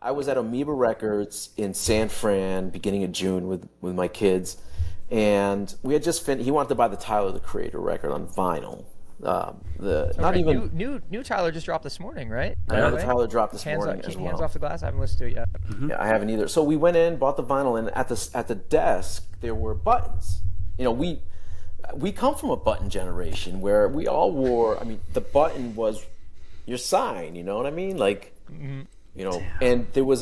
I was at Amoeba Records in San Fran beginning of June with my kids, and we had just finished. He wanted to buy the Tyler the Creator record on vinyl. Not even new Tyler just dropped this morning, right? I know the Tyler dropped this Hands morning as well. Hands off the glass. I haven't listened to it yet. Yeah, I haven't either. So we went in, bought the vinyl, and at the desk there were buttons. You know, we come from a button generation where we all wore. I mean, the button was your sign. You know what I mean? Like, you know, and it was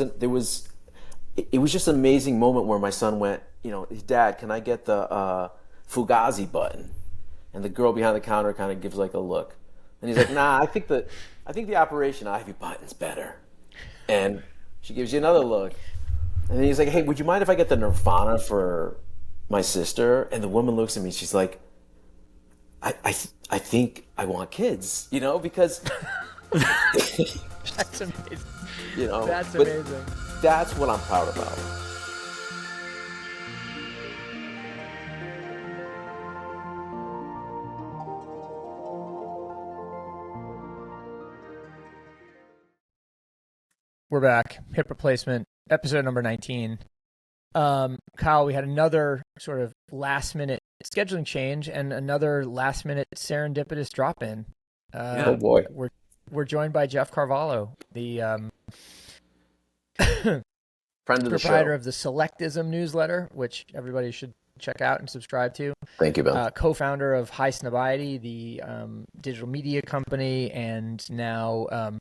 just an amazing moment where my son went, you know, Dad, can I get the Fugazi button? And the girl behind the counter kind of gives like a look, and he's like, "Nah, I think the Operation Ivy button's better." And she gives you another look, and then he's like, "Hey, would you mind if I get the Nirvana for my sister?" And the woman looks at me, she's like, I think I want kids, you know, because That's amazing. you know, That's but amazing. that's what I'm proud about. We're back. Hip replacement, episode number 19. Kyle, we had another sort of last minute scheduling change and another last minute serendipitous drop in. Oh boy. We're joined by Jeff Carvalho, the Friend of the proprietor show. of the Selectism newsletter, which everybody should check out and subscribe to. Thank you, Ben. Co-founder of High Snobiety, the digital media company, and now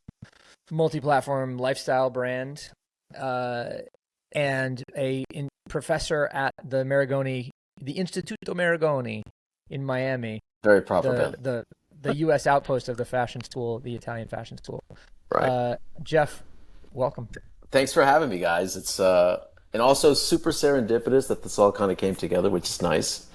multi-platform lifestyle brand, and a professor at the Istituto Maragoni in Miami. Very proper, Ben. The U.S. outpost of the fashion school, the Italian fashion school. Right. Jeff, welcome. Thanks for having me, guys. It's and also super serendipitous that this all kind of came together, which is nice.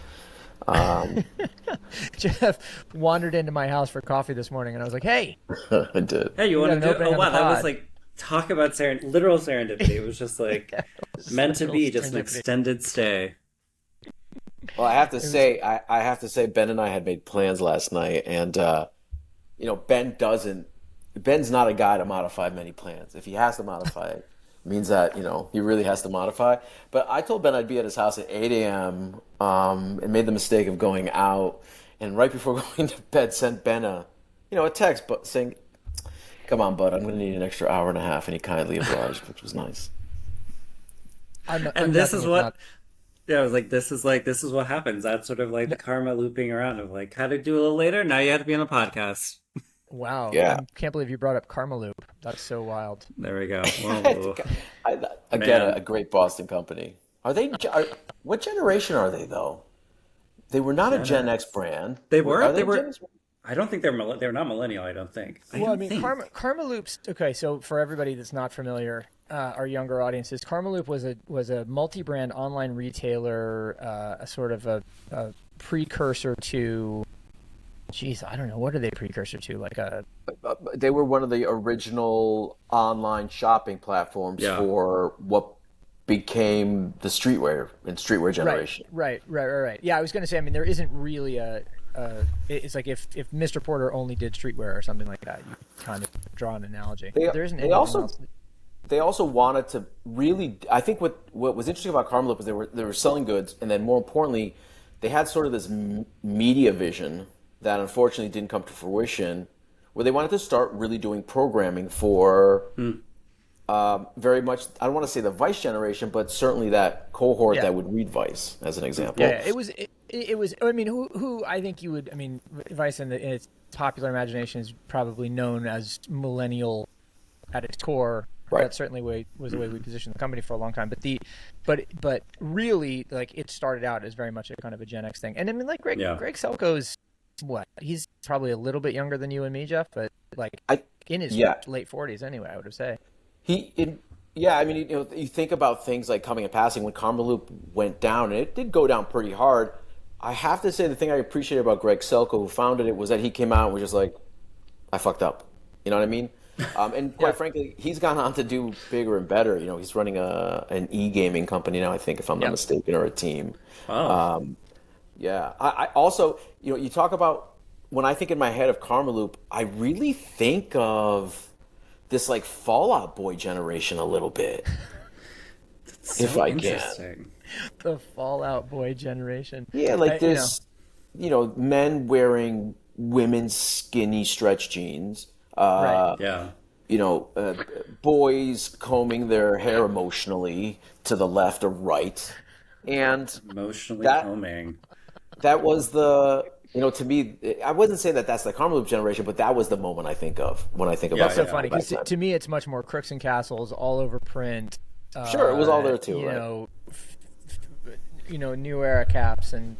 Jeff wandered into my house for coffee this morning, and I was like, "Hey, I did. Hey, you want to got an do? opening Oh on wow, the that was pod. like talk about literal serendipity. It was just like meant to be, just an serendipity. extended stay. Well, I have to say, I have to say, Ben and I had made plans last night, and you know, Ben's not a guy to modify many plans. If he has to modify it, means that, you know, he really has to modify. But I told Ben I'd be at his house at 8 a.m. And made the mistake of going out, and right before going to bed, sent Ben a text, but saying, "Come on, bud, I'm going to need an extra hour and a half," and he kindly obliged, which was nice. And this is what. Yeah, I was like, this is what happens. That's sort of like the karma looping around of like, had to do a little later. Now you have to be on a podcast. Wow. Yeah. I can't believe you brought up Karma Loop. That's so wild. There we go. Whoa. Again, Man. a great Boston company. What generation are they though? They were not a Gen X brand. They were. Are They were. Gen X? I don't think they're not millennial. I don't think. Well, I mean, Karma Loops. Okay, so for everybody that's not familiar, our younger audiences, Karma Loop was a multi-brand online retailer, a sort of a precursor to. Geez, I don't know. What are they precursor to? Like a. They were one of the original online shopping platforms for what became the streetwear generation. Right. Yeah, I was going to say. I mean, there isn't really it's like if Mr. Porter only did streetwear or something like that, you kind of draw an analogy. There isn't anything else. They also wanted to really. I think what was interesting about Karma Loop was they were selling goods, and then more importantly, they had sort of this media vision that unfortunately didn't come to fruition, where they wanted to start really doing programming for very much. I don't want to say the Vice generation, but certainly that cohort that would read Vice, as an example. Yeah, it was. I mean, who I think you would. I mean, Vice in its popular imagination is probably known as millennial at its core. Right. That certainly was the way we positioned the company for a long time. But really, like, it started out as very much a kind of a Gen X thing. And I mean, like Greg Selko's what? He's probably a little bit younger than you and me, Jeff, but like in his late 40s anyway, I would say. I mean, you know, you think about things like coming and passing. When Karma Loop went down, and it did go down pretty hard. I have to say the thing I appreciate about Greg Selko, who founded it, was that he came out and was just like, "I fucked up." You know what I mean? And quite frankly, he's gone on to do bigger and better. You know, he's running an e-gaming company now, I think, if I'm not mistaken, or a team. Wow. I also, you know, you talk about, when I think in my head of Karma Loop, I really think of this like Fall Out Boy generation a little bit, So if I interesting. can. The Fall Out Boy generation. Yeah, like this, men wearing women's skinny stretch jeans. Right. Yeah. Boys combing their hair emotionally to the left or right, and Emotionally combing. that was to me, I wasn't saying that that's the Karma Loop generation, but that was the moment I think of when I think about. That's so funny because to me it's much more Crooks and Castles, all over print. Sure, it was all there too, New Era caps and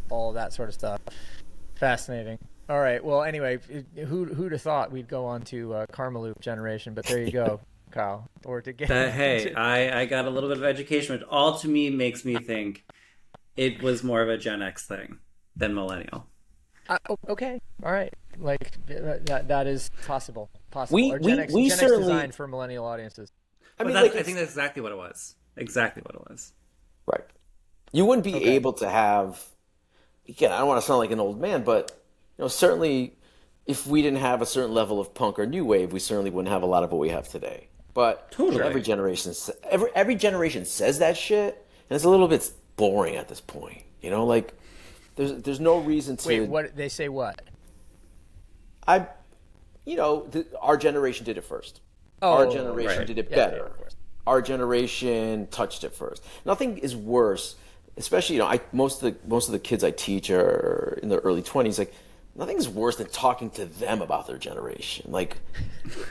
all of that sort of stuff. Fascinating. All right. Well, anyway, who'd have thought we'd go on to Karma Loop generation? But there you go, Kyle. Or to get I got a little bit of education, which all to me makes me think it was more of a Gen X thing than millennial. Okay. All right. Like that is possible. Or We Gen X designed for millennial audiences. I think that's exactly what it was. Exactly what it was. Right. You wouldn't be able to have. Again, I don't want to sound like an old man, but certainly, if we didn't have a certain level of punk or new wave, we certainly wouldn't have a lot of what we have today. But totally. every generation says that shit, and it's a little bit boring at this point. Like there's no reason to. Wait, what they say? What? Our generation did it first. Our generation did it better. Yeah, our generation touched it first. Nothing is worse. Especially, most of the kids I teach are in their early 20s. Like, nothing's worse than talking to them about their generation. Like,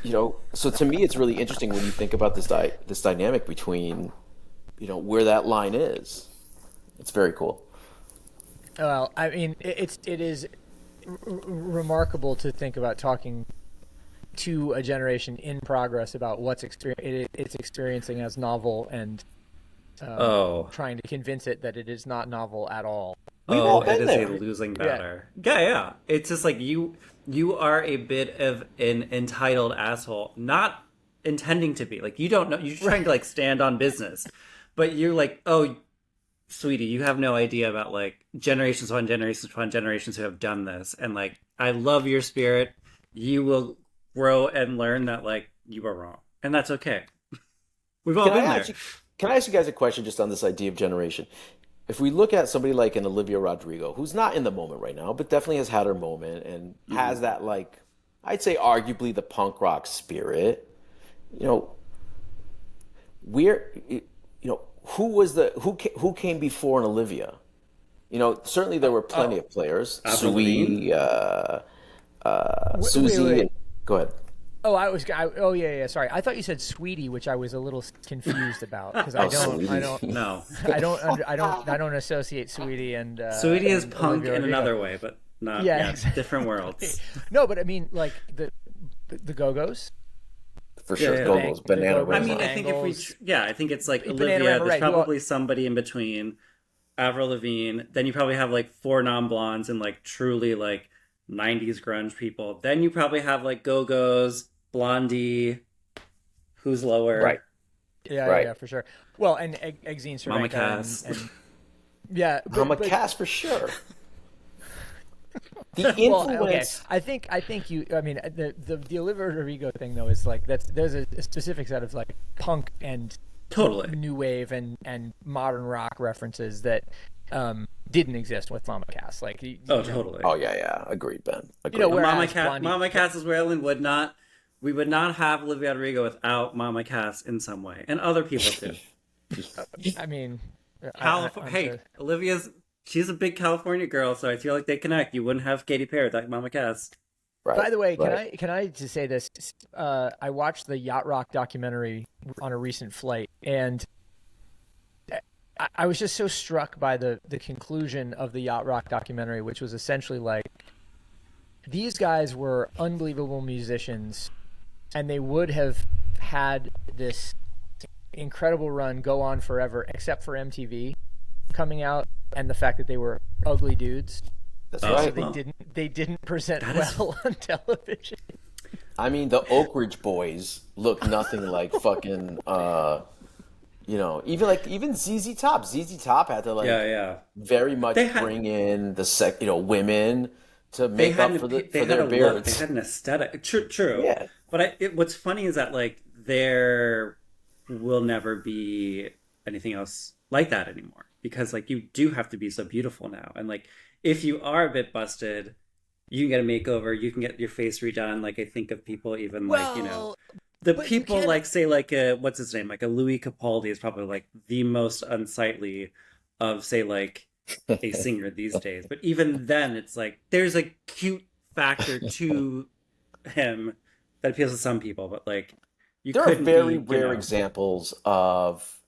so to me, it's really interesting when you think about this dynamic between, where that line is. It's very cool. Well, I mean, it is remarkable to think about talking to a generation in progress about what's it's experiencing as novel and. Trying to convince it that it is not novel at all. It is a losing battle. Yeah. It's just like you are a bit of an entitled asshole, not intending to be. Like, you don't know, you're trying to like stand on business, but you're like, oh, sweetie, you have no idea about like generations upon generations who have done this, and like, I love your spirit. You will grow and learn that like you are wrong, and that's okay. We've all been there. Can I ask you guys a question just on this idea of generation? If we look at somebody like an Olivia Rodrigo, who's not in the moment right now, but definitely has had her moment and has that, like, I'd say arguably the punk rock spirit, who came before an Olivia? Certainly there were plenty of players. Susie, Wait. Go ahead. Sorry, I thought you said Sweetie, which I was a little confused about because I don't associate Sweetie and Sweetie is and punk Olivia in Rodrigo. another way, but not exactly. Different worlds. No, but I mean like the Go-Go's. For sure, Go-Go's, Banana. I mean, I think I think it's like Olivia. There's probably somebody in between Avril Lavigne. Then you probably have like 4 non-blondes and like truly like 90s grunge people. Then you probably have like Go-Go's, Blondie, who's lower. Right. Yeah, for sure. Well, and Exene Cervenka. Mama Cass. Mama Cass for sure. The influence. I think you. I mean, the Olivia Rodrigo thing though is like there's a specific set of like punk and totally new wave and modern rock references that didn't exist with Mama Cass. Like, totally. Oh yeah. Agreed, Ben. Agreed. Mama Cass's Waylon would not. We would not have Olivia Rodrigo without Mama Cass in some way, and other people too. I mean, she's a big California girl, so I feel like they connect. You wouldn't have Katy Perry without Mama Cass. Right. By the way, can I just say this? I watched the Yacht Rock documentary on a recent flight, and I was just so struck by the conclusion of the Yacht Rock documentary, which was essentially like these guys were unbelievable musicians, and they would have had this incredible run go on forever, except for MTV coming out and the fact that they were ugly dudes. That's right. So they didn't present well on television. I mean, the Oak Ridge Boys look nothing like fucking even ZZ Top. ZZ Top had to very much bring in the women to make up for they their had a beards. look, they had an aesthetic. True. Yeah. But what's funny is that like there will never be anything else like that anymore, because like you do have to be so beautiful now, and like if you are a bit busted, you can get a makeover, you can get your face redone. Like I think of people even like, you know, the people like say like what's his name, like a Louis Capaldi is probably like the most unsightly of say like a singer these days. But even then it's like there's a cute factor to him that appeals to some people, but like there are very rare examples of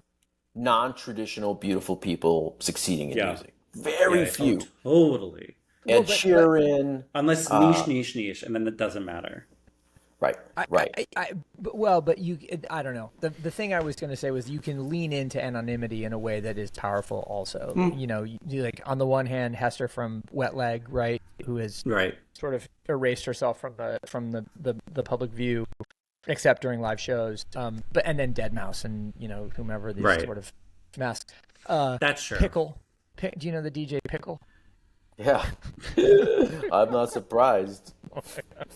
non-traditional beautiful people succeeding in music. Very few. Oh, totally. Ed Sheeran. Unless niche, and then it doesn't matter. Right. But you, I don't know. The thing I was going to say was you can lean into anonymity in a way that is powerful also. You know, you like on the one hand, Hester from Wet Leg, right, who has sort of erased herself from the public view, except during live shows. But and then Deadmau5 and, you know, whomever these sort of masks. That's true. Pickle. Do you know the DJ Pickle? Yeah. I'm not surprised. Oh my God.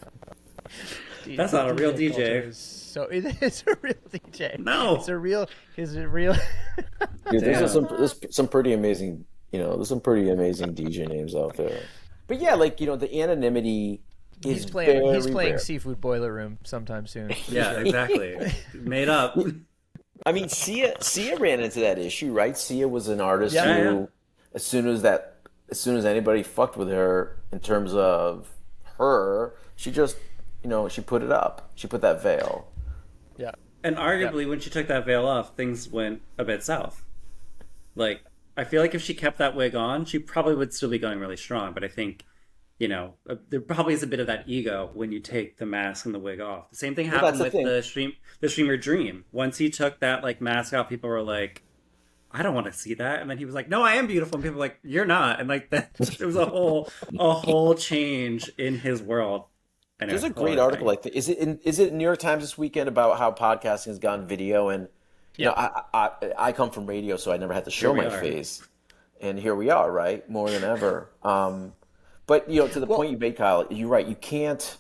That's not a real DJ. So it is a real DJ. No, it's a real. Dude, there's some pretty amazing. You know, there's some pretty amazing DJ names out there. But yeah, like, you know, the anonymity is he's playing rare. Seafood Boiler Room sometime soon. Yeah, exactly. Made up. I mean, Sia ran into that issue, right? Sia was an artist who, as soon as anybody fucked with her in terms of her, she just, you know, she put it up. She put that veil. Yeah. And arguably, when she took that veil off, things went a bit south. Like, I feel like if she kept that wig on, she probably would still be going really strong. But I think, you know, there probably is a bit of that ego when you take the mask and the wig off. The same thing happened with the streamer Dream. Once he took that like mask off, people were like, I don't want to see that. And then he was like, no, I am beautiful. And people were like, you're not. And like that, there was a whole change in his world. Anyway, there's a great article like that. Is it in New York Times this weekend about how podcasting has gone video? And you know, I come from radio, so I never had to show my face. And here we are, right? More than ever. But you know, to the point you made, Kyle, you're right. You can't,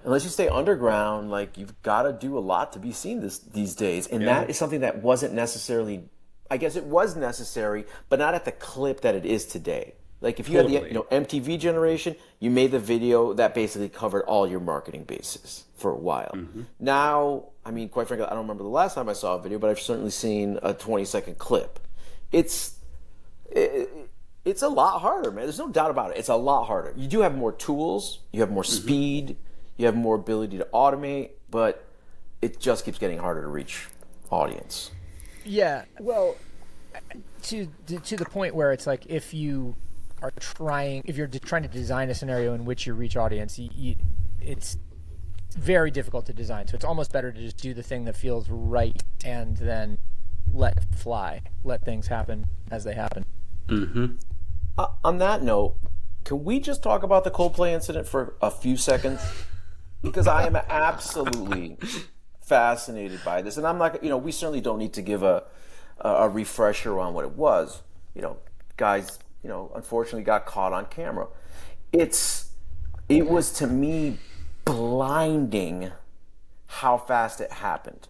unless you stay underground, like you've got to do a lot to be seen these days. And that is something that wasn't necessarily, I guess it was necessary, but not at the clip that it is today. Like if you had the MTV generation, you made the video that basically covered all your marketing bases for a while. Mm-hmm. Now, I mean, quite frankly, I don't remember the last time I saw a video, but I've certainly seen a 20-second clip. It's a lot harder, man. There's no doubt about it. It's a lot harder. You do have more tools, you have more speed, you have more ability to automate, but it just keeps getting harder to reach audience. Yeah, well, to the point where it's like if you're trying to design a scenario in which you reach audience, it's very difficult to design. So it's almost better to just do the thing that feels right and then let things happen as they happen. Mm-hmm. On that note, can we just talk about the Coldplay incident for a few seconds? Because I am absolutely fascinated by this, and I'm not. You know, we certainly don't need to give a refresher on what it was. You know, guys, you know, unfortunately got caught on camera. It was to me blinding how fast it happened.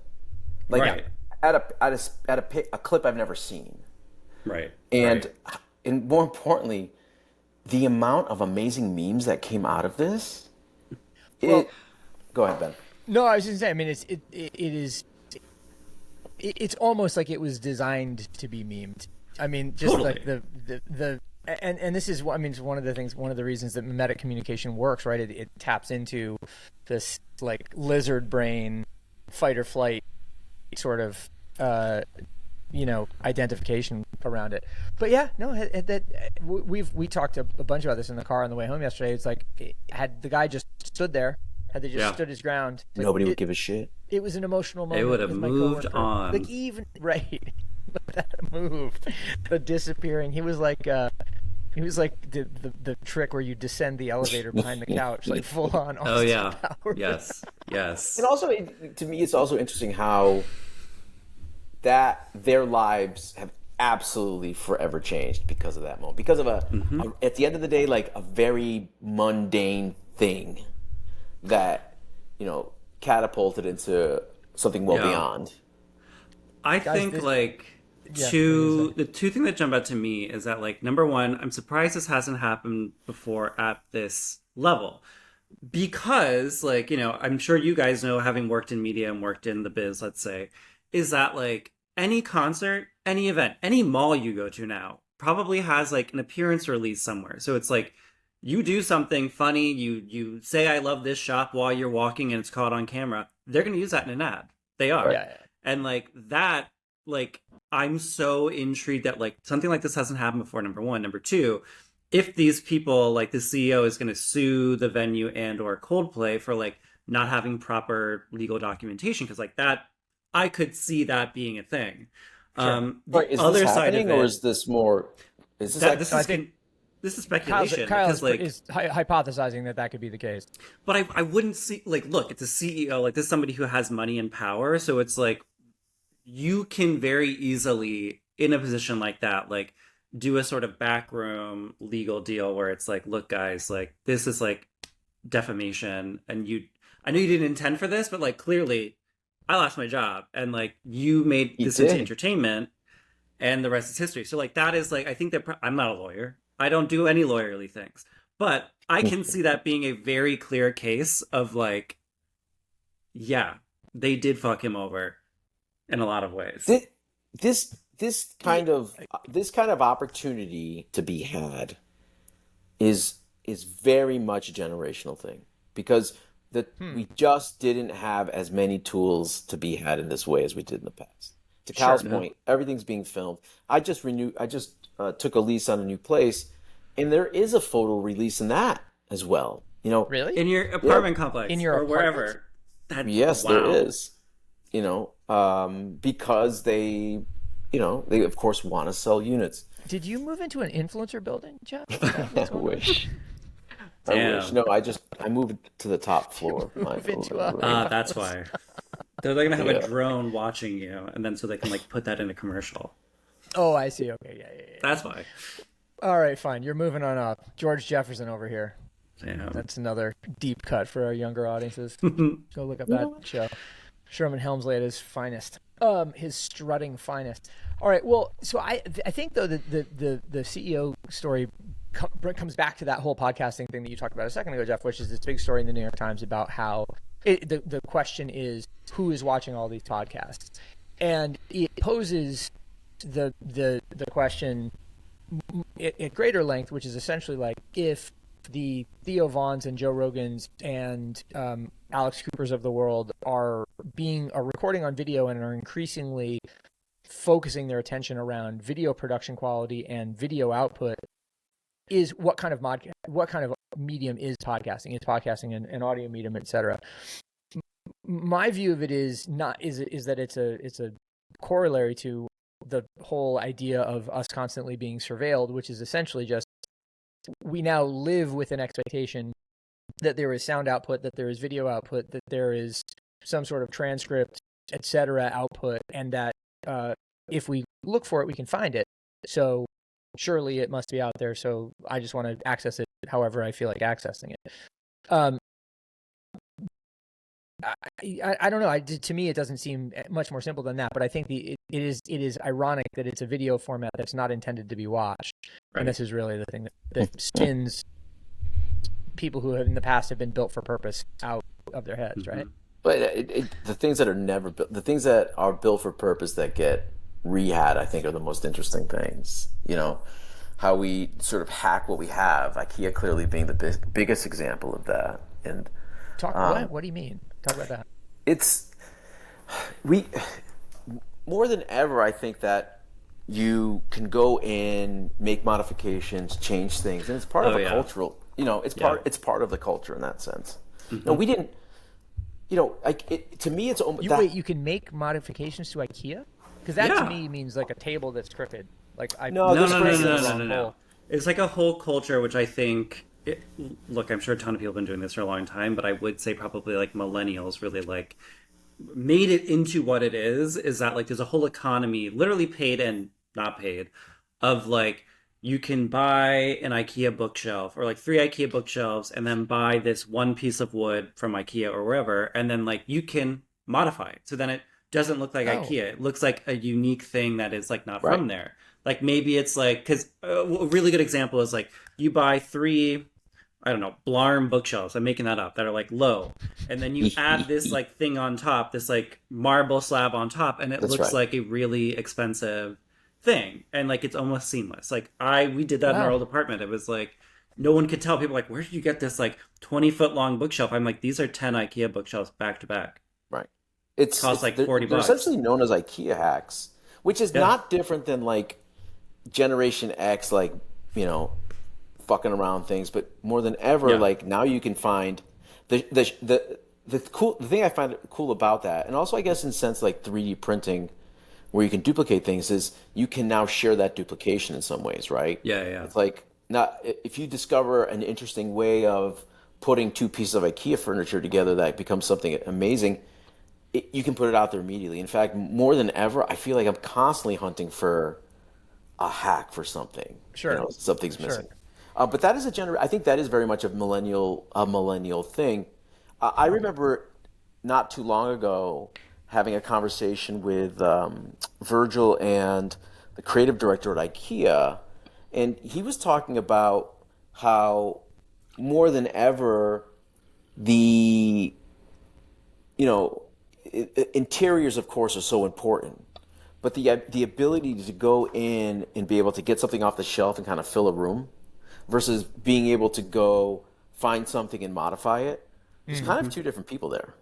Like at a clip I've never seen. Right. And more importantly, the amount of amazing memes that came out of this. Go ahead, Ben. No, I was just saying. I mean, it's almost like it was designed to be memed. I mean, just like the and this is, I mean, it's one of the reasons that mimetic communication works, right? It taps into this like lizard brain, fight or flight sort of identification around it. But yeah, no, we talked a bunch about this in the car on the way home yesterday. It's like, had the guy just stood there, had they just stood his ground, nobody would give a shit. It was an emotional moment. It would have moved on. Like even that move, the disappearing. He was like the trick where you descend the elevator behind the couch, like full on. Oh yeah, power. yes. And also, to me, it's also interesting how that their lives have absolutely forever changed because of that moment. Because of at the end of the day, like a very mundane thing that, catapulted into something well beyond. I think the two things that jump out to me is that, like, number one, I'm surprised this hasn't happened before at this level. Because, like, I'm sure you guys know, having worked in media and worked in the biz, let's say, is that, like, any concert, any event, any mall you go to now probably has, like, an appearance release somewhere. So it's like, you do something funny, you say I love this shop while you're walking and it's caught on camera, they're going to use that in an ad. They are. Yeah. And, like, that, like, I'm so intrigued that, like, something like this hasn't happened before, number one. Number two, if these people, like the CEO is going to sue the venue and or Coldplay for, like, not having proper legal documentation, because, like, that, I could see that being a thing. Sure. But is this happening, or is this more? Is this this is speculation. Kyle's like, is hypothesizing that could be the case. But I wouldn't see, like, look, it's a CEO, like, this is somebody who has money and power, so it's like, you can very easily, in a position like that, like, do a sort of backroom legal deal where it's like, look, guys, like, this is, like, defamation, and I know you didn't intend for this, but, like, clearly I lost my job, and, like, you made this into entertainment, and the rest is history. So, like, that is, like, I think that I'm not a lawyer. I don't do any lawyerly things, but I can see that being a very clear case of, like, yeah, they did fuck him over in a lot of ways. This kind of opportunity to be had is very much a generational thing, because we just didn't have as many tools to be had in this way as we did in the past. To Cal's point, everything's being filmed. I just took a lease on a new place, and there is a photo release in that as well. Really? In your apartment complex, in your or apartment? wherever. Yes, wow. There is. Because they of course want to sell units. Did you move into an influencer building, Jeff? I wish. I wish. No, I moved to the top floor. That's why. They're going to have a drone watching you, and then so they can, like, put that in a commercial. Oh, I see. Okay, yeah. That's why. All right, fine. You're moving on up. George Jefferson over here. Damn. That's another deep cut for our younger audiences. Go look up that show. Sherman Hemsley at his finest. His strutting finest. All right. Well, so I think, though, the CEO story comes back to that whole podcasting thing that you talked about a second ago, Jeff, which is this big story in the New York Times about how the question is, who is watching all these podcasts, and it poses the question at greater length, which is essentially like, if the Theo Vaughns and Joe Rogans and Alex Coopers of the world are recording on video and are increasingly focusing their attention around video production quality and video output, is what kind of medium is podcasting? Is podcasting an audio medium, etc.? My view of it is that it's a corollary to the whole idea of us constantly being surveilled, which is essentially just, we now live with an expectation that there is sound output, that there is video output, that there is some sort of transcript, etc. output, and that if we look for it, we can find it. So surely it must be out there. So I just want to access it however I feel like accessing it. I don't know. To me, it doesn't seem much more simple than that. But I think it is ironic that it's a video format that's not intended to be watched, right. And this is really the thing that spins people who have in the past have been built for purpose out of their heads, right? But the things that are never built, the things that are built for purpose that get rehabbed, I think, are the most interesting things. How we sort of hack what we have. IKEA clearly being the biggest example of that. And what do you mean? Talk about that. More than ever, I think that you can go in, make modifications, change things, and it's part of a cultural. It's part of the culture in that sense. Mm-hmm. No, we didn't. To me, it's almost. Wait, you can make modifications to IKEA? Because that to me means like a table that's crooked. No. It's like a whole culture, which I think. Look, I'm sure a ton of people have been doing this for a long time, but I would say probably like millennials really like made it into what it is that like there's a whole economy literally paid in not paid, of like you can buy an IKEA bookshelf or like 3 IKEA bookshelves and then buy this one piece of wood from IKEA or wherever, and then like you can modify it. So then it doesn't look like IKEA. It looks like a unique thing that is like not from there. Like maybe it's like, because a really good example is like you buy 3, I don't know, Blarm bookshelves, I'm making that up, that are like low. And then you add this like thing on top, this like marble slab on top, and it looks like a really expensive thing. And like it's almost seamless. Like we did that in our old apartment. It was like no one could tell. People were like, where did you get this like 20-foot long bookshelf? I'm like, these are 10 IKEA bookshelves back to back. Right. It costs like $40. They're essentially known as IKEA hacks, which is not different than like Generation X, like, you know, fucking around things, but more than ever, like now you can find the thing I find cool about that, and also I guess in a sense like 3D printing, where you can duplicate things, is you can now share that duplication in some ways, right? Yeah. It's like, not if you discover an interesting way of putting 2 pieces of IKEA furniture together that becomes something amazing, you can put it out there immediately. In fact, more than ever, I feel like I'm constantly hunting for a hack for something. Sure. You know, something's missing. But that is I think that is very much a millennial thing. I remember not too long ago having a conversation with Virgil and the creative director at IKEA, and he was talking about how more than ever the, you know, interiors of course are so important, but the ability to go in and be able to get something off the shelf and kind of fill a room versus being able to go find something and modify it. There's kind of 2 different people there.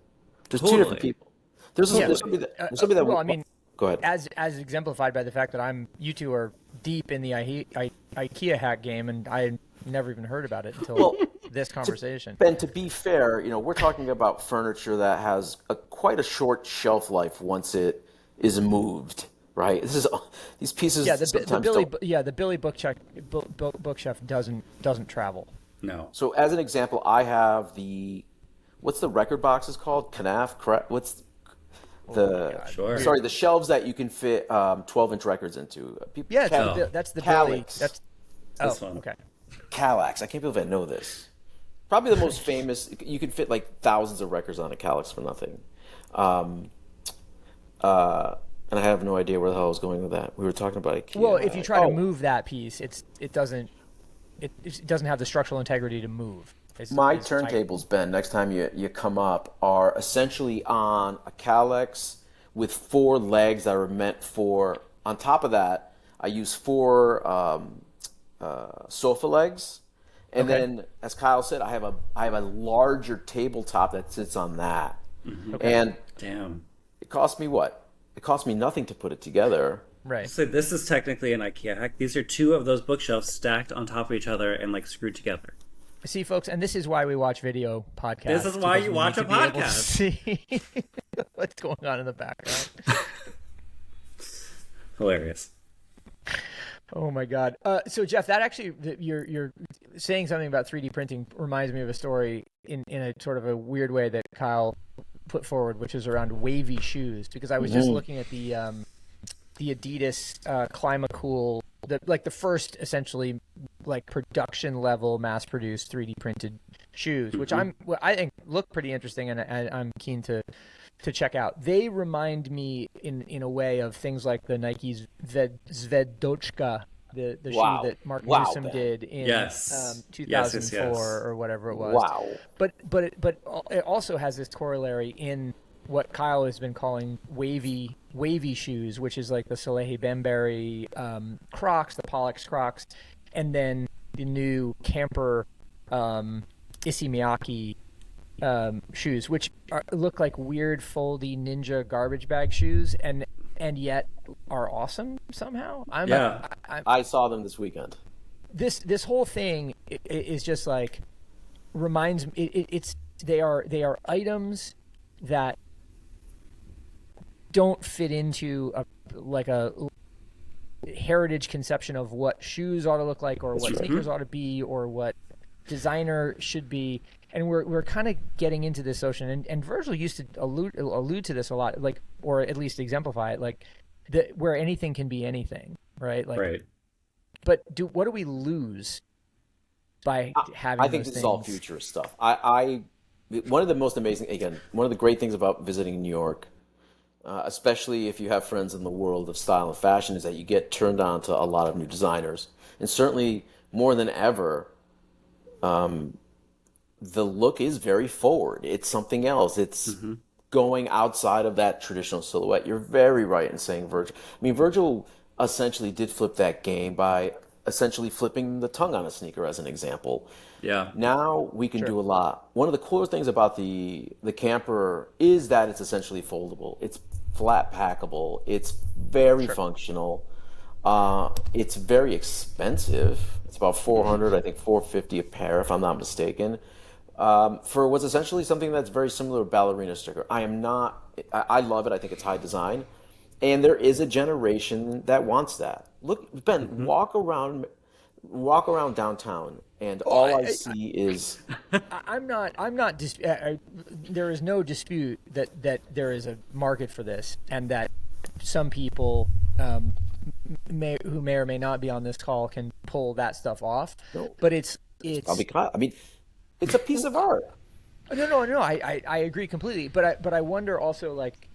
There's 2 different people. There's somebody that well, I mean, go ahead. As exemplified by the fact that you two are deep in the IKEA hack game, and I never even heard about it until this conversation. To be fair, you know, we're talking about furniture that has quite a short shelf life once it is moved, right? These pieces. Yeah, the Billy bookshelf doesn't travel. No. So as an example, I have what's the record boxes called? What's the shelves that you can fit 12-inch records into? That's the Billy. That's this one. Okay. Kallax. I can't believe I know this. Probably the most famous. You can fit like thousands of records on a Kallax for nothing. And I have no idea where the hell I was going with that. We were talking about IKEA. Well, if you try to move that piece, it doesn't have the structural integrity to move. My turntables, Ben, next time you come up, are essentially on a Kallax with 4 legs that are meant for. On top of that, I use 4 sofa legs, and then, as Kyle said, I have a larger tabletop that sits on that. And damn, it cost me what? It cost me nothing to put it together. Right. So this is technically an IKEA hack. These are 2 of those bookshelves stacked on top of each other and like screwed together. See, folks, and this is why we watch video podcasts. This is why you watch a podcast. See what's going on in the background. Hilarious. Oh my God. So Jeff, that actually, you're saying something about 3D printing reminds me of a story in a sort of a weird way that Kyle put forward, which is around wavy shoes, because I was just looking at the Adidas Climacool, the first essentially like production level mass produced 3D printed shoes, which I think look pretty interesting, and I'm keen to check out. They remind me in a way of things like the Nike's Zvezdochka, the shoe that Mark Newsom did in 2004 or whatever it was. Wow. But it also has this corollary in what Kyle has been calling wavy shoes, which is like the Salehe Bembury Crocs, the Pollux Crocs, and then the new Camper Issey Miyake shoes, which look like weird foldy ninja garbage bag shoes, and yet are awesome somehow. I saw them this weekend. This whole thing is just like reminds me. They are items that don't fit into a heritage conception of what shoes ought to look like, or what sneakers ought to be, or what designer should be. And we're kind of getting into this ocean, and Virgil used to allude to this a lot, like, or at least exemplify it, like where anything can be anything. right? Like, Right. but what do we lose by having I think those this is all things? futurist stuff. One of the most amazing, again, one of the great things about visiting New York, especially if you have friends in the world of style and fashion, is that you get turned on to a lot of new designers. And certainly more than ever, the look is very forward. It's something else. It's going outside of that traditional silhouette. You're very right in saying Virgil. I mean, Virgil essentially did flip that game by essentially flipping the tongue on a sneaker as an example. Yeah. Now we can do a lot. One of the coolest things about the camper is that it's essentially foldable. It's flat packable. It's very functional. It's very expensive. It's about 400, I think 450 a pair, if I'm not mistaken. For what's essentially something that's very similar to a ballerina sticker. I love it. I think it's high design. And there is a generation that wants that. Look, Ben, walk around downtown, and all I see is there is no dispute that there is a market for this, and that some people who may or may not be on this call can pull that stuff off. But it's probably, I mean, it's a piece of art. No. I agree completely. But I wonder also, like,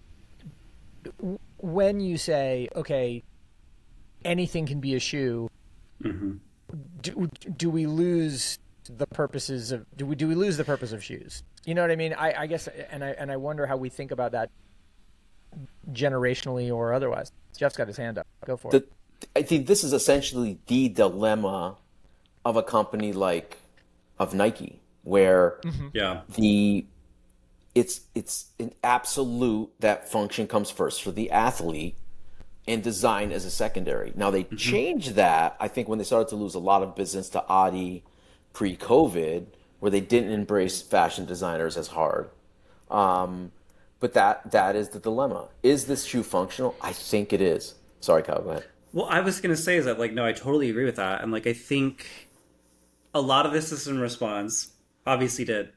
when you say, okay, anything can be a shoe, do we lose the purposes of do we lose the purpose of shoes? You know what I mean? I guess, and I wonder how we think about that generationally or otherwise. Jeff's got his hand up. Go for it. I think this is essentially the dilemma of a company of Nike, where it's an absolute that function comes first for the athlete and design as a secondary. Now they changed that, I think, when they started to lose a lot of business to Adi pre-COVID, where they didn't embrace fashion designers as hard. But that is the dilemma. Is this shoe functional? I think it is. Sorry, Kyle, go ahead. Well, I was going to say is that, like, no, I totally agree with that. And, like, I think a lot of this is in response, obviously, to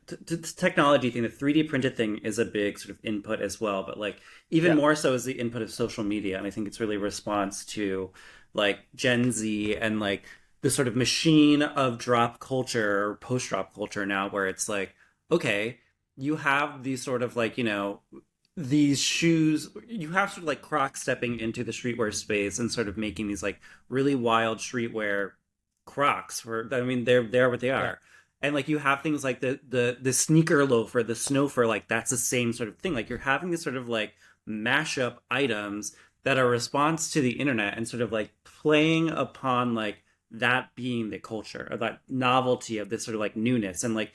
technology thing. The 3D printed thing is a big sort of input as well. But, like, even more so is the input of social media. And I think it's really a response to, like, Gen Z and, like, the sort of machine of drop culture or post-drop culture now, where it's like, okay, you have these sort of, like, you know, these shoes, you have sort of like Crocs stepping into the streetwear space and sort of making these like really wild streetwear Crocs. I mean, they're what they are. Yeah. And like you have things like the sneaker loafer, the snowfer, like that's the same sort of thing. Like you're having this sort of like mashup items that are a response to the internet and sort of like playing upon like that being the culture or that novelty of this sort of like newness. And like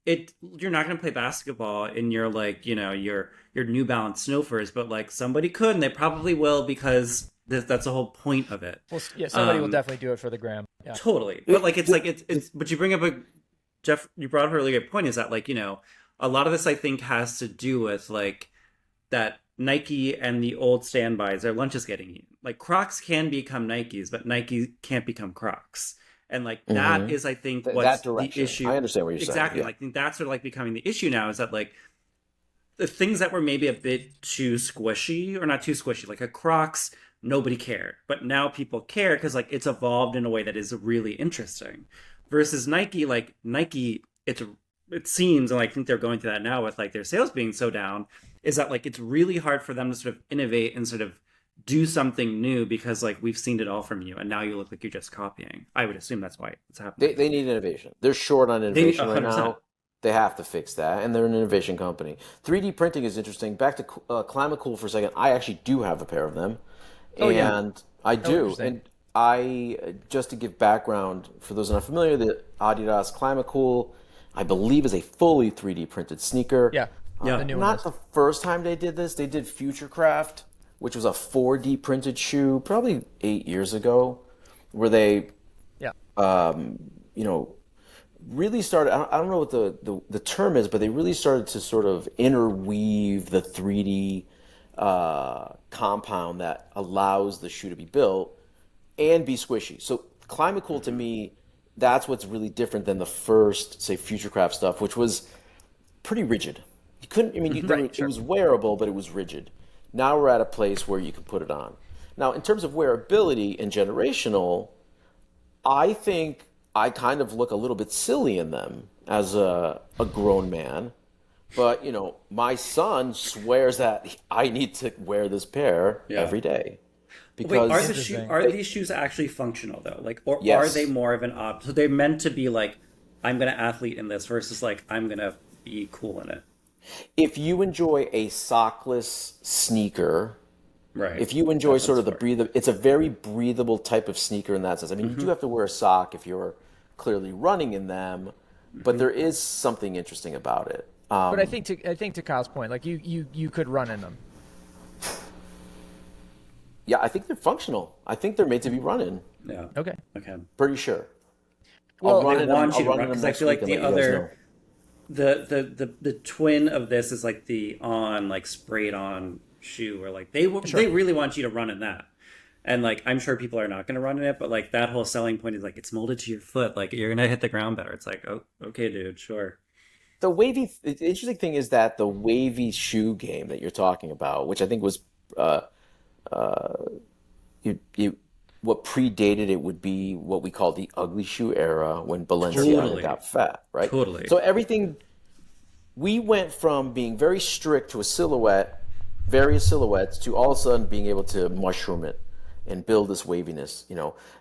you're not going to play basketball in your like, you know, your New Balance snowfers, but like somebody could, and they probably will, because that's the whole point of it. Well, yeah, somebody will definitely do it for the gram. Yeah. Totally. But like, it's but you bring up Jeff, you brought up a really good point, is that like, you know, a lot of this I think has to do with like that Nike and the old standbys, their lunch is getting eaten. Like Crocs can become Nikes, but Nike can't become Crocs. And like that is, I think, what's the issue. I understand what you're saying. Exactly. Yeah. Like, I think that's sort of like becoming the issue now, is that like the things that were maybe a bit too squishy, or not too squishy, like a Crocs, nobody cared. But now people care because like it's evolved in a way that is really interesting. Versus Nike, like Nike, it seems, and I think they're going through that now with like their sales being so down, is that like it's really hard for them to sort of innovate and sort of do something new, because like we've seen it all from you, and now you look like you're just copying. I would assume that's why it's happening. They need innovation. They're short on innovation right now. They have to fix that, and they're an innovation company. 3D printing is interesting. Back to Climate Cool for a second. I actually do have a pair of them, and I do. And I, just to give background for those not familiar, the Adidas Climate Cool, I believe, is a fully 3D printed sneaker. Yeah. The new not the first time they did this. They did Futurecraft, which was a 4D printed shoe, probably 8 years ago, where they, you know, really started. I don't know what the term is, but they really started to sort of interweave the 3D compound that allows the shoe to be built and be squishy. So Climate Cool, to me, that's what's really different than the first, say, Futurecraft stuff, which was pretty rigid. You couldn't. I mean, it was wearable, but it was rigid. Now we're at a place where you can put it on. Now, in terms of wearability and generational, I think I kind of look a little bit silly in them as a grown man. But, my son swears that I need to wear this pair every day. Because Wait, are these shoes actually functional though? Like, or Yes. are they more of an So they're meant to be like, I'm gonna athlete in this versus like I'm gonna be cool in it. if you enjoy a sockless sneaker, Right. if you enjoy sort of the smart. breathable, it's a very breathable type of sneaker in that sense. I mean, you do have to wear a sock if you're clearly running in them, but there is something interesting about it. But I think to Kyle's point, like you could run in them. Yeah, I think they're functional. I think they're made to be running. Yeah. Okay. Okay. Pretty sure. Well, I'll run I in them- want you I'll to run run in them because I next feel like week the and let you guys know. other the twin of this is like the on like sprayed on shoe where like they really want you to run in that. And like I'm sure people are not going to run in it, but like that whole selling point is like it's molded to your foot, like you're going to hit the ground better. It's like, oh, okay, dude, sure. The interesting thing is that the wavy shoe game that you're talking about, which I think was what predated it would be what we call the ugly shoe era when Balenciaga Totally. got fat, right? Totally. So everything, we went from being very strict to a silhouette, various silhouettes, to all of a sudden being able to mushroom it and build this waviness.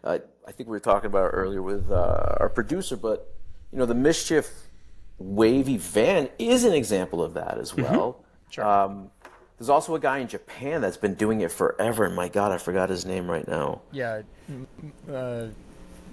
I think we were talking about it earlier with our producer, but the Mischief wavy van is an example of that as well. Sure. There's also a guy in Japan that's been doing it forever, and my God, I forgot his name right now. Yeah.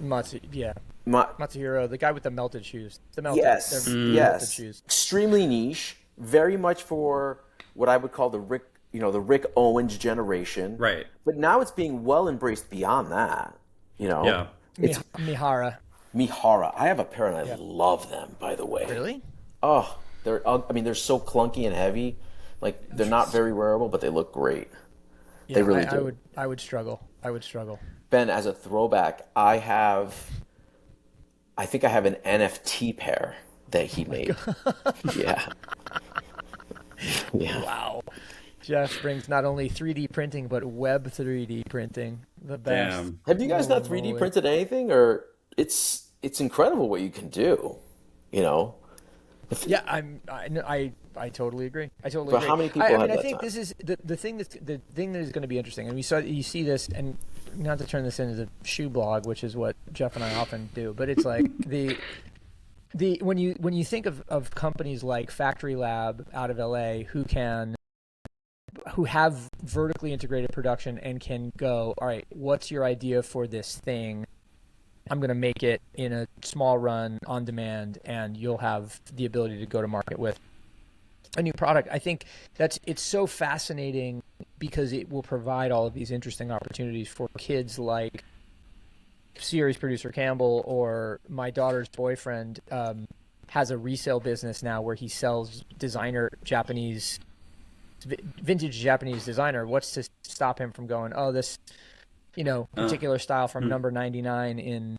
Matsuhiro, the guy with the melted shoes. The melted, Yes, they're yes. melted shoes. Extremely niche, very much for what I would call the Rick Owens generation. Right. But now it's being well embraced beyond that. Yeah. It's Mihara. Mihara. I have a pair and I love them, by the way. Really? Oh, they're so clunky and heavy. Like they're not very wearable, but they look great. Yeah, They really I do. would struggle. Ben, as a throwback, I think I have an NFT pair that he made. Yeah. Yeah. Wow. Jeff brings not only 3D printing but web 3D printing. The best. Damn. Have you guys not Holy 3D moly. printed anything, or it's incredible what you can do, Yeah, I totally agree. I totally But agree. how many people I have mean, I that think time? this is the thing that is going to be interesting, and you see this, and not to turn this into the shoe blog, which is what Jeff and I often do, but it's like the when you think of companies like Factory Lab out of LA who have vertically integrated production and can go, all right, what's your idea for this thing? I'm going to make it in a small run on demand, and you'll have the ability to go to market with a new product. I think it's so fascinating because it will provide all of these interesting opportunities for kids like series producer Campbell, or my daughter's boyfriend has a resale business now where he sells vintage Japanese designer. What's to stop him from going, oh, this particular style from number 99 in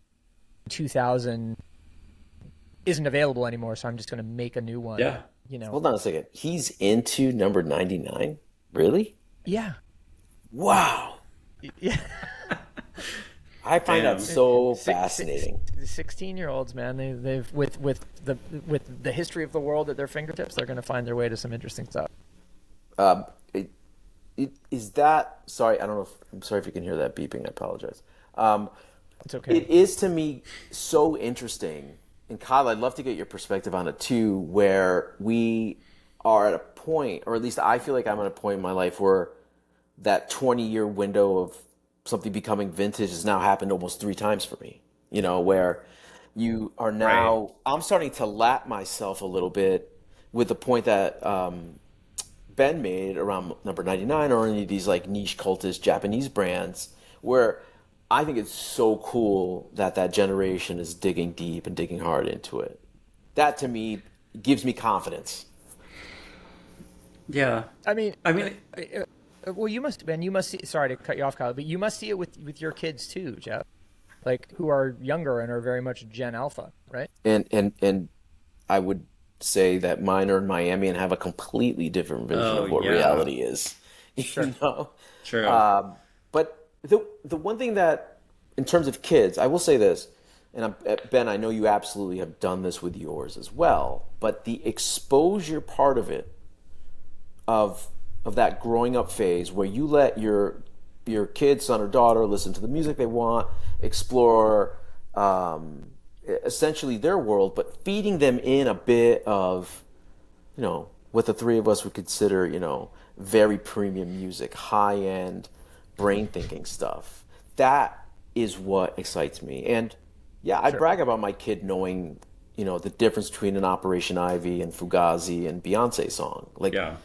2000 isn't available anymore, so I'm just going to make a new one. Yeah. Hold on a second. He's into number 99? Really? Yeah. Wow. Yeah. I find Damn. that so fascinating. The 16-year-olds, man, they've with the history of the world at their fingertips, they're going to find their way to some interesting stuff. Is that, sorry, I don't know I'm sorry if you can hear that beeping. I apologize. It's okay. It is to me so interesting. And Kyle, I'd love to get your perspective on it too, where we are at a point, or at least I feel like I'm at a point in my life where that 20-year window of something becoming vintage has now happened almost 3 times for me. Where you are now, Right. I'm starting to lap myself a little bit with the point that Ben made around number 99 or any of these like niche cultist Japanese brands, where I think it's so cool that generation is digging deep and digging hard into it. That to me gives me confidence. Yeah. I mean, I well, you must see. Sorry to cut you off, Kyle, but you must see it with your kids too, Jeff. Like who are younger and are very much Gen Alpha, right? And I would say that mine are in Miami and have a completely different vision of what yeah. reality is. Sure. True. But the one thing that, in terms of kids, I will say this, and Ben, I know you absolutely have done this with yours as well, but the exposure part of it, of that growing up phase where you let your kid, son or daughter, listen to the music they want, explore essentially their world, but feeding them in a bit of, what the three of us would consider, very premium music, high end, brain thinking stuff. That is what excites me. And yeah, I brag about my kid knowing, the difference between an Operation Ivy and Fugazi and Beyonce song. Like, Yeah.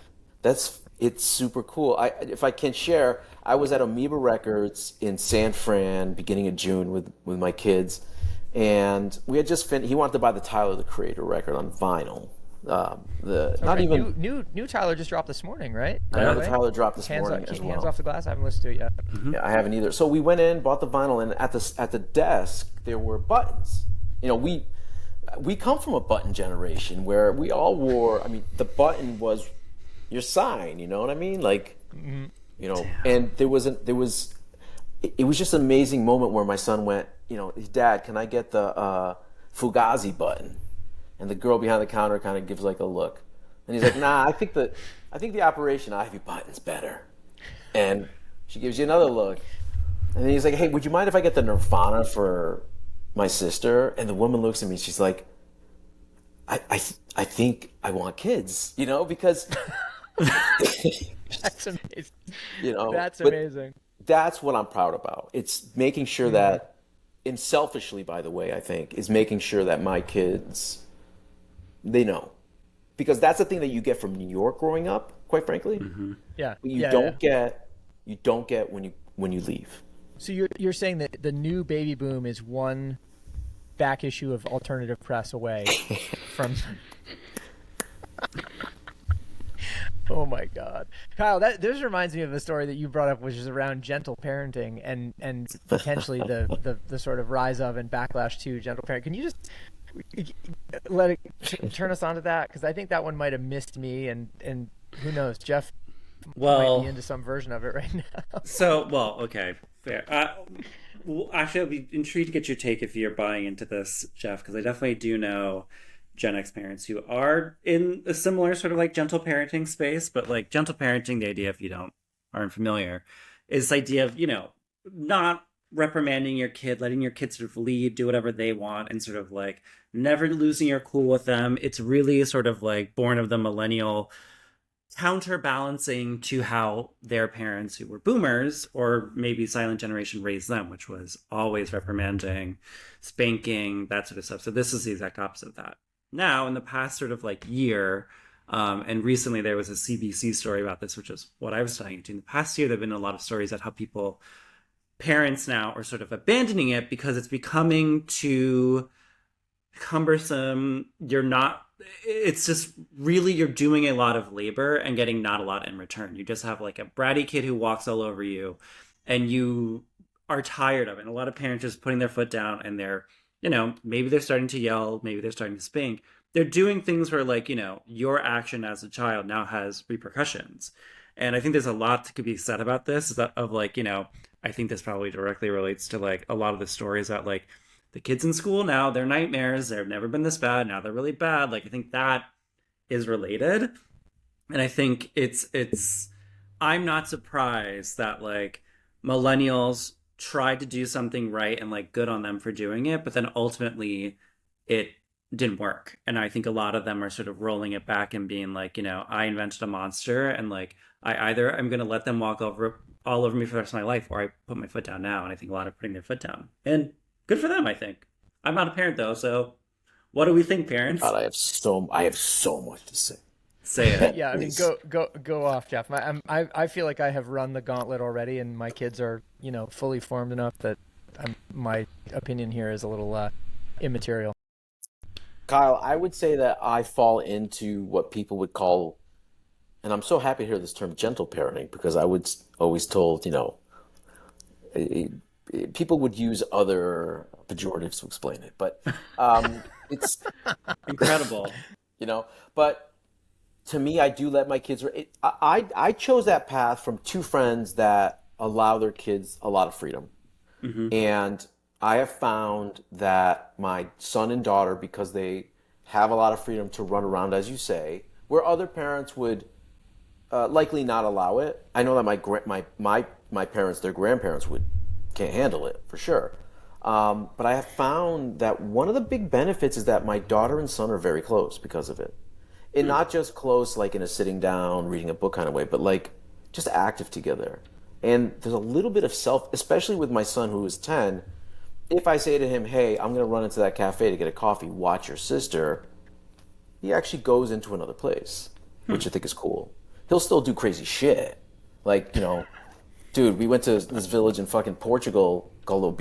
it's super cool. If I can share, I was at Amoeba Records in San Fran beginning of June with my kids, and we had just he wanted to buy the Tyler the Creator record on vinyl. New Tyler just dropped this morning, right? I know the Tyler dropped this morning Keep as hands well. off the glass. I haven't listened to it yet. Yeah, I haven't either. So we went in, bought the vinyl, and at the desk there were buttons. We come from a button generation where we all wore. I mean, the button was your sign. You know what I mean? Like, and it was just an amazing moment where my son went, Dad, can I get the Fugazi button? And the girl behind the counter kind of gives like a look, and he's like, Nah, I think the Operation Ivy button's better. And she gives you another look, and then he's like, Hey, would you mind if I get the Nirvana for my sister? And the woman looks at me, she's like, I think I want kids, because That's amazing. That's amazing. That's what I'm proud about. It's making sure that, and selfishly, by the way, I think, is making sure that my kids, they know. Because that's the thing that you get from New York growing up, quite frankly. Mm-hmm. Yeah. You don't get when you leave. So you're saying that the new baby boom is one back issue of Alternative Press away from. Oh my God, Kyle! This reminds me of a story that you brought up, which is around gentle parenting and potentially the sort of rise of and backlash to gentle parenting. Can you just let it turn us on to that? Because I think that one might have missed me, and who knows, Jeff might be into some version of it right now. Okay, fair. Actually, I'll be intrigued to get your take if you're buying into this, Jeff, because I definitely do know Gen X parents who are in a similar sort of like gentle parenting space, but like gentle parenting, the idea, if you aren't familiar, is this idea of, not reprimanding your kid, letting your kid sort of lead, do whatever they want, and sort of like never losing your cool with them. It's really sort of like born of the millennial counterbalancing to how their parents, who were boomers or maybe silent generation, raised them, which was always reprimanding, spanking, that sort of stuff. So this is the exact opposite of that. Now, in the past sort of like year, and recently there was a CBC story about this, which is what I was telling you. In the past year, there have been a lot of stories about how parents now are sort of abandoning it because it's becoming too cumbersome. It's just really, you're doing a lot of labor and getting not a lot in return. You just have like a bratty kid who walks all over you and you are tired of it. And a lot of parents just putting their foot down and they're, maybe they're starting to yell, maybe they're starting to spank. They're doing things where like, your action as a child now has repercussions. And I think there's a lot that could be said about this of like, I think this probably directly relates to like a lot of the stories that like the kids in school now, they're nightmares. They've never been this bad. Now they're really bad. Like, I think that is related. And I think I'm not surprised that like millennials tried to do something right and like good on them for doing it, but then ultimately it didn't work. And I think a lot of them are sort of rolling it back and being like, I invented a monster and like I'm going to let them walk all over me for the rest of my life, or I put my foot down now. And I think a lot of putting their foot down, and good for them, I think. I'm not a parent though, so what do we think, parents? God, I have so much to say. Say it. Yeah, I mean, go off, Jeff. I feel like I have run the gauntlet already, and my kids are, fully formed enough that my opinion here is a little immaterial. Kyle, I would say that I fall into what people would call, and I'm so happy to hear this term, gentle parenting, because I was always told, people would use other pejoratives to explain it, but it's incredible, but to me, I do let my kids. I chose that path from two friends that allow their kids a lot of freedom. And I have found that my son and daughter, because they have a lot of freedom to run around, as you say, where other parents would likely not allow it. I know that my parents, their grandparents can't handle it for sure. But I have found that one of the big benefits is that my daughter and son are very close because of it. And not just close like in a sitting down, reading a book kind of way, but like just active together. And there's a little bit of especially with my son who is 10, if I say to him, hey, I'm going to run into that cafe to get a coffee, watch your sister, he actually goes into another place, which I think is cool. He'll still do crazy shit. Like, dude, we went to this village in fucking Portugal called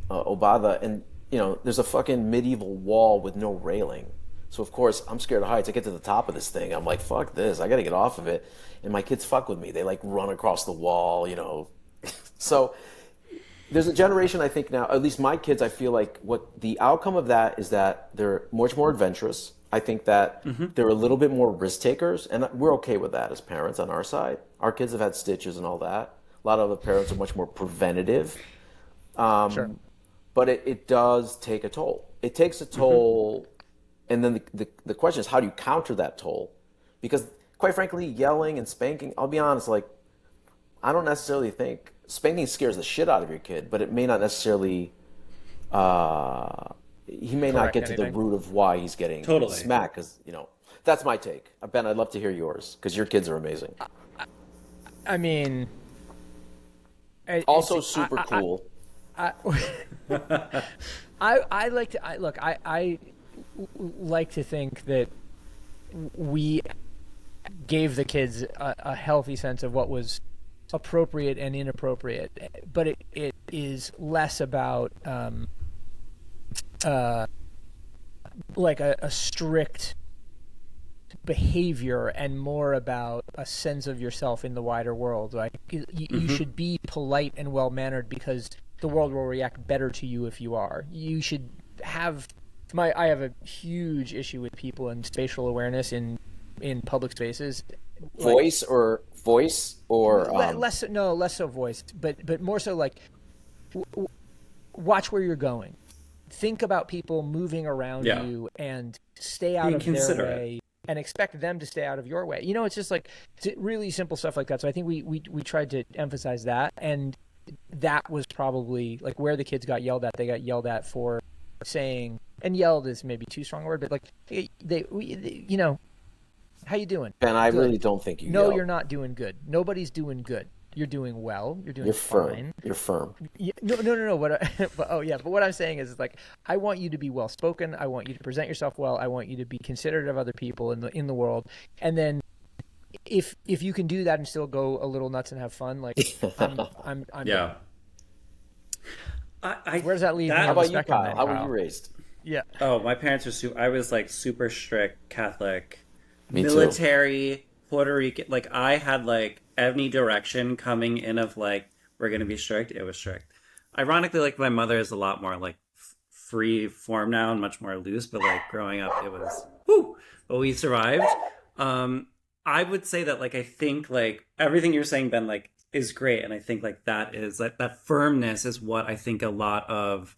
Obada, and, there's a fucking medieval wall with no railing. So, of course, I'm scared of heights. I get to the top of this thing. I'm like, fuck this. I got to get off of it. And my kids fuck with me. They, like, run across the wall, So there's a generation, I think now, at least my kids, I feel like what the outcome of that is that they're much more adventurous. I think that they're a little bit more risk takers, and we're okay with that as parents on our side. Our kids have had stitches and all that. A lot of the parents are much more preventative. Sure. But it does take a toll. It takes a toll, and then the question is, how do you counter that toll? Because, quite frankly, yelling and spanking, I'll be honest, like, I don't necessarily think spanking scares the shit out of your kid, but it may not necessarily he may not get to the root of why he's getting smacked, because that's my take. Ben, I'd love to hear yours because your kids are amazing. I mean, also super cool. I like to I like to think that we gave the kids a healthy sense of what was appropriate and inappropriate, but it is less about like a strict behavior and more about a sense of yourself in the wider world. Like you should be polite and well-mannered because the world will react better to you if you are. You should have I have a huge issue with people and spatial awareness in public spaces. Voice or less so voice, but more so like watch where you're going. Think about people moving around you and stay out of their way and expect them to stay out of your way. It's just like really simple stuff like that. So I think we tried to emphasize that, and that was probably like where the kids got yelled at. They got yelled at for saying, and yelled is maybe too strong a word, but like they how you doing? Ben, I really don't think you yelled. You're not doing good. Nobody's doing good. You're doing well. You're fine. You're firm. No. But what I'm saying is like, I want you to be well spoken. I want you to present yourself well. I want you to be considerate of other people in the world. And then, if you can do that and still go a little nuts and have fun, like I'm yeah. Where does that leave me? How about you, Kyle? How were you raised? Yeah. Oh, my parents are I was like super strict Catholic, Me military, too. Puerto Rican. Like I had like any direction coming in of like we're gonna be strict. It was strict. Ironically, like my mother is a lot more like free form now and much more loose. But like growing up, it was whoo. But we survived. I would say that like I think like everything you're saying, Ben, like is great, and I think like that is like that firmness is what I think a lot of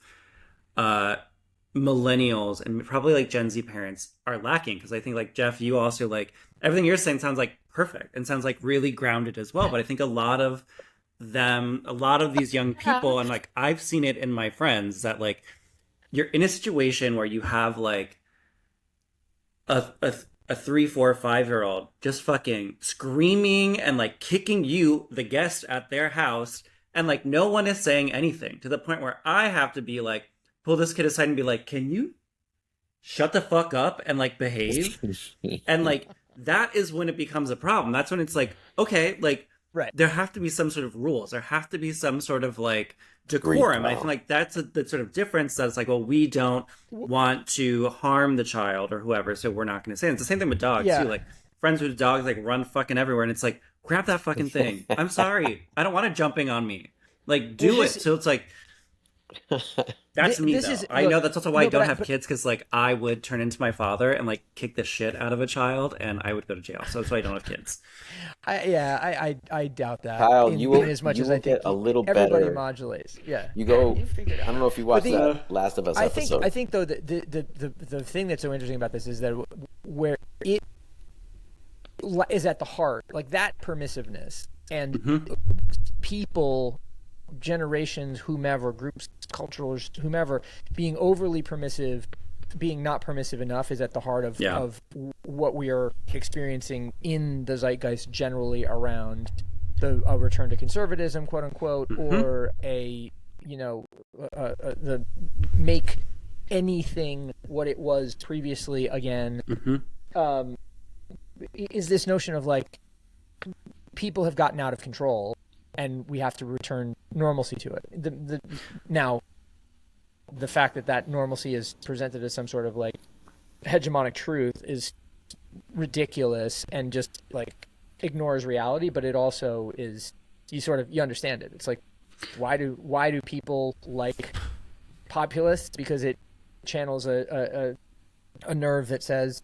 millennials and probably like Gen Z parents are lacking, because I think like Jeff, you also like everything you're saying sounds like perfect and sounds like really grounded as well. But I think a lot of these young people, and like I've seen it in my friends, that like you're in a situation where you have like a 3, 4, 5-year-old just fucking screaming and like kicking you, the guest, at their house, and like no one is saying anything, to the point where I have to be like, pull this kid aside and be like, can you shut the fuck up and like behave? And like that is when it becomes a problem. That's when it's like, okay, like right, there have to be some sort of rules. There have to be some sort of like decorum. I think like that's the sort of difference. That's like, well, we don't want to harm the child or whoever, so we're not going to say it. It's the same thing with dogs too. Like friends with dogs like run fucking everywhere, and it's like, grab that fucking thing. I'm sorry, I don't want it jumping on me. Like do it. So it's like, That's me, This though. is I look, know that's also why I no, don't have kids, because like I would turn into my father and like kick the shit out of a child, and I would go to jail. So that's why I don't have kids. I doubt that Kyle, in as much you as I will get think a little everybody better. modulates. Yeah, You go. you figured it I don't out. know if you But watched that Last of Us episode. I think though that the thing that's so interesting about this is that where it is at the heart, like that permissiveness and people, generations, whomever, groups, cultures, whomever, being overly permissive, being not permissive enough is at the heart of what we are experiencing in the zeitgeist generally around a return to conservatism, quote unquote, or the make anything what it was previously again. Is this notion of like people have gotten out of control and we have to return normalcy to it. Now, the fact that normalcy is presented as some sort of like hegemonic truth is ridiculous and just like ignores reality, but it also is, you understand it. It's like, why do people like populists? Because it channels a nerve that says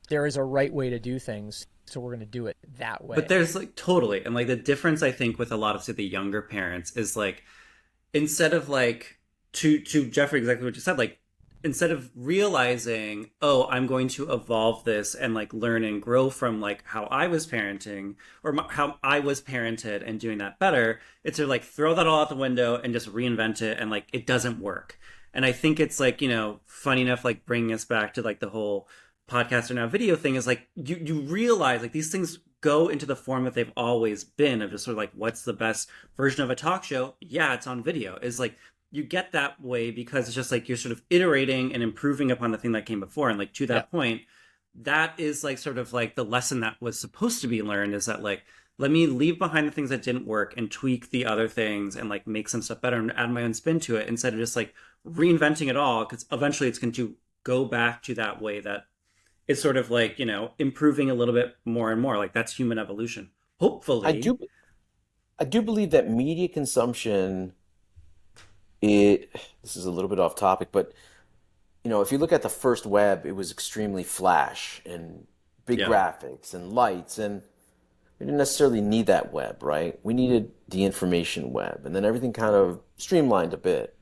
there is a right way to do things, so we're going to do it that way. But there's like totally, and like the difference I think with a lot of say the younger parents is like, instead of like to Jeffrey, exactly what you said, like instead of realizing, oh, I'm going to evolve this and like learn and grow from like how I was parenting or how I was parented and doing that better, it's to like throw that all out the window and just reinvent it, and like it doesn't work. And I think it's like, funny enough, like bringing us back to like the whole podcast or now video thing is like you realize like these things go into the form that they've always been of just sort of like, what's the best version of a talk show? Yeah, it's on video. Is like you get that way because it's just like you're sort of iterating and improving upon the thing that came before. And like to that point, that is like sort of like the lesson that was supposed to be learned, is that like, let me leave behind the things that didn't work and tweak the other things and like make some stuff better and add my own spin to it, instead of just like reinventing it all, because eventually it's going to go back to that way that it's sort of like, improving a little bit more and more. Like that's human evolution. Hopefully. I do believe that media consumption, this is a little bit off topic, but if you look at the first web, it was extremely flash and big graphics and lights, and we didn't necessarily need that web, right? We needed the information web, and then everything kind of streamlined a bit.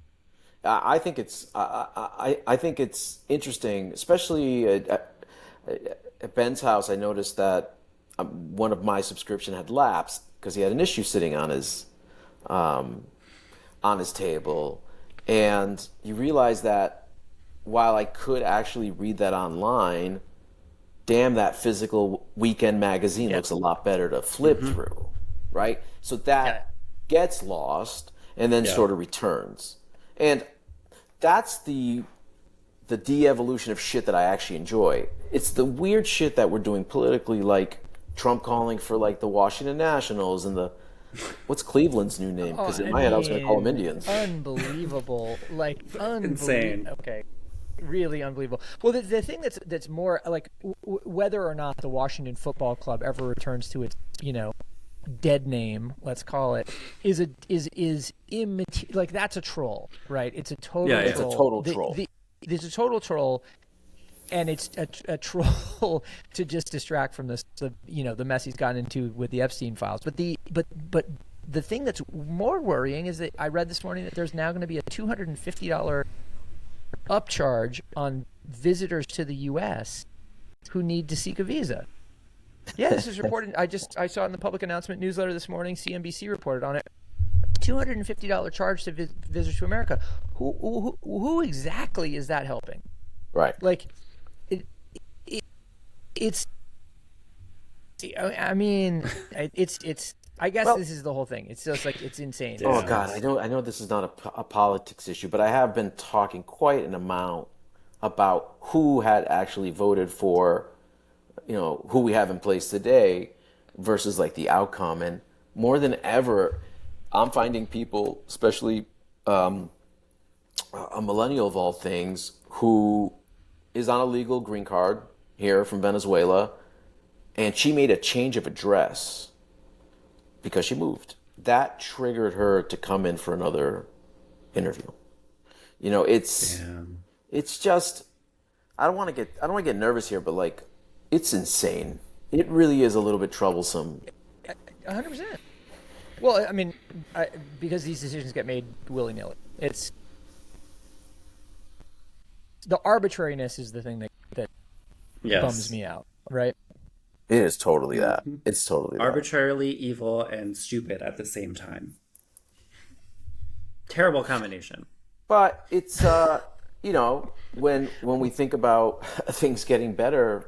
I think it's interesting, especially at Ben's house. I noticed that one of my subscription had lapsed because he had an issue sitting on his table, and you realize that while I could actually read that online, damn, that physical weekend magazine looks a lot better to flip through, right? So that gets lost and then sort of returns, and that's the de-evolution of shit that I actually enjoy. It's the weird shit that we're doing politically, like Trump calling for like the Washington Nationals and what's Cleveland's new name? Because in my head I was going to call them Indians. Unbelievable, like insane. Okay, really unbelievable. Well, the thing that's more like whether or not the Washington Football Club ever returns to its dead name, let's call it, is immaterial. Like that's a troll, right? It's a total troll. It's a total troll. There's a total troll, and it's a troll to just distract from the mess he's gotten into with the Epstein files. But the thing that's more worrying is that I read this morning that there's now going to be a $250 upcharge on visitors to the U.S. who need to seek a visa. Yeah, this is reported. I saw it in the public announcement newsletter this morning. CNBC reported on it. $250 charge to visitors to America. Who exactly is that helping? Right. Like, it's. I mean, it's. I guess this is the whole thing. It's just like it's insane. Oh God, I know this is not a politics issue, but I have been talking quite an amount about who had actually voted for, who we have in place today versus like the outcome. And more than ever, I'm finding people, especially a millennial of all things, who is on a legal green card here from Venezuela, and she made a change of address because she moved. That triggered her to come in for another interview. You know, it's Damn. it's just I don't want to get nervous here, but like it's insane. It really is a little bit troublesome. 100%. Well, I mean, because these decisions get made willy-nilly. It's the arbitrariness is the thing that Yes. bums me out, right? It is totally that. It's totally that. Arbitrarily evil and stupid at the same time. Terrible combination. But it's you know, when we think about things getting better,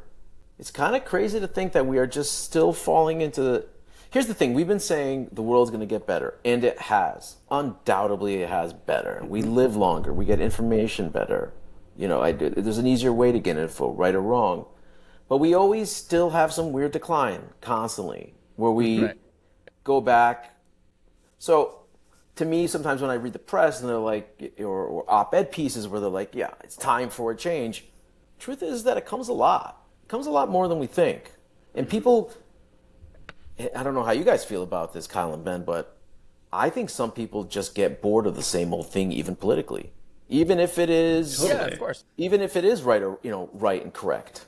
it's kind of crazy to think that we are just still falling into the. Here's the thing: we've been saying the world's going to get better, and it has. Undoubtedly, it has better. We live longer. We get information better. You know, there's an easier way to get info, right or wrong. But we always still have some weird decline constantly, where we go back. So, to me, sometimes when I read the press and they're like, or op-ed pieces where they're like, yeah, it's time for a change. Truth is that it comes a lot. It comes a lot more than we think. And people, I don't know how you guys feel about this, Kyle and Ben, but I think some people just get bored of the same old thing, even politically. Even if it is, Yeah, of course. even if it is right or, you know, right and correct.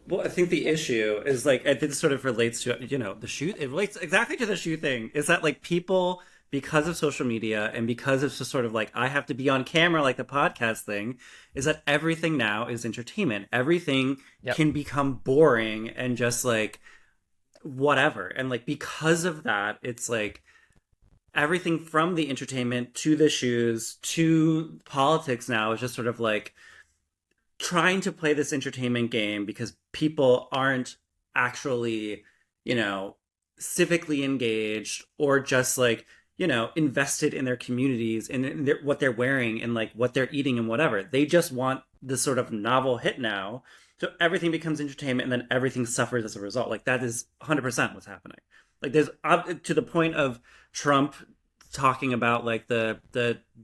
Well, I think the issue is like, I think this sort of relates to, you know, the shoe. It relates exactly to the shoe thing. Is that like people, because of social media and because it's just sort of like, I have to be on camera, like the podcast thing, is that everything now is entertainment. Everything can become boring and just like whatever. And like, because of that, it's like everything from the entertainment to the shoes to politics now is just sort of like trying to play this entertainment game because people aren't actually, you know, civically engaged or just like, you know, invested in their communities and in what they're wearing and like what they're eating and whatever. They just want this sort of novel hit now. So everything becomes entertainment and then everything suffers as a result. Like that is 100% what's happening. Like there's to the point of Trump talking about like the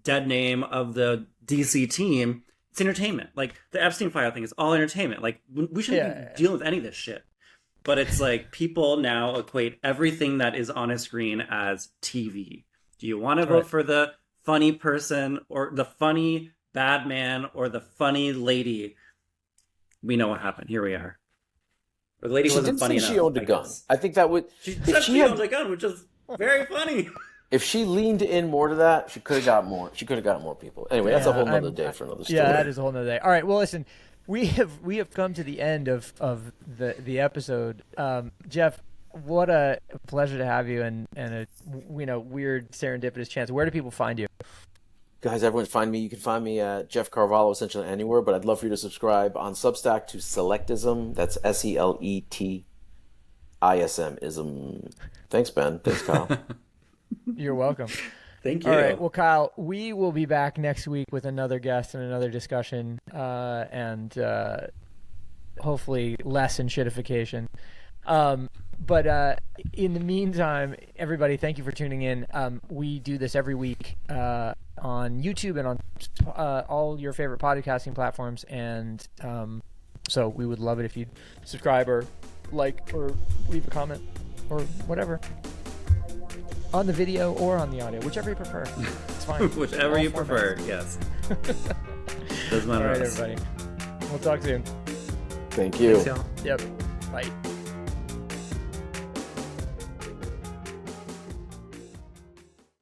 dead name of the DC team. It's entertainment. Like the Epstein file thing is all entertainment. Like we shouldn't be dealing with any of this shit. But it's like people now equate everything that is on a screen as TV. Do you want to vote for the funny person or the funny bad man or the funny lady? We know what happened. Here we are. The lady wasn't funny enough. She owned a gun. I think that would. She said she owned a gun, which is very funny. If she leaned in more to that, she could have got more. She could have got more people. Anyway, that's a whole nother day for another story. Yeah, that is a whole nother day. All right. Well, listen, we have come to the end of the episode. Jeff, what a pleasure to have you, and a weird serendipitous chance. Where do people find you? Guys, everyone find me. You can find me at Jeff Carvalho essentially anywhere, but I'd love for you to subscribe on Substack to Selectism. That's SELETISM. Thanks, Ben. Thanks, Kyle. You're welcome. Thank you. All right. Well, Kyle, we will be back next week with another guest and another discussion, and hopefully less in shitification. But in the meantime, everybody, thank you for tuning in. We do this every week on YouTube and on all your favorite podcasting platforms. And so we would love it if you'd subscribe or like or leave a comment or whatever on the video or on the audio, whichever you prefer. It's fine. Whichever you prefer, yes. Doesn't matter. All right, everybody. We'll talk soon. Thank you. Thanks, y'all. Yep. Bye.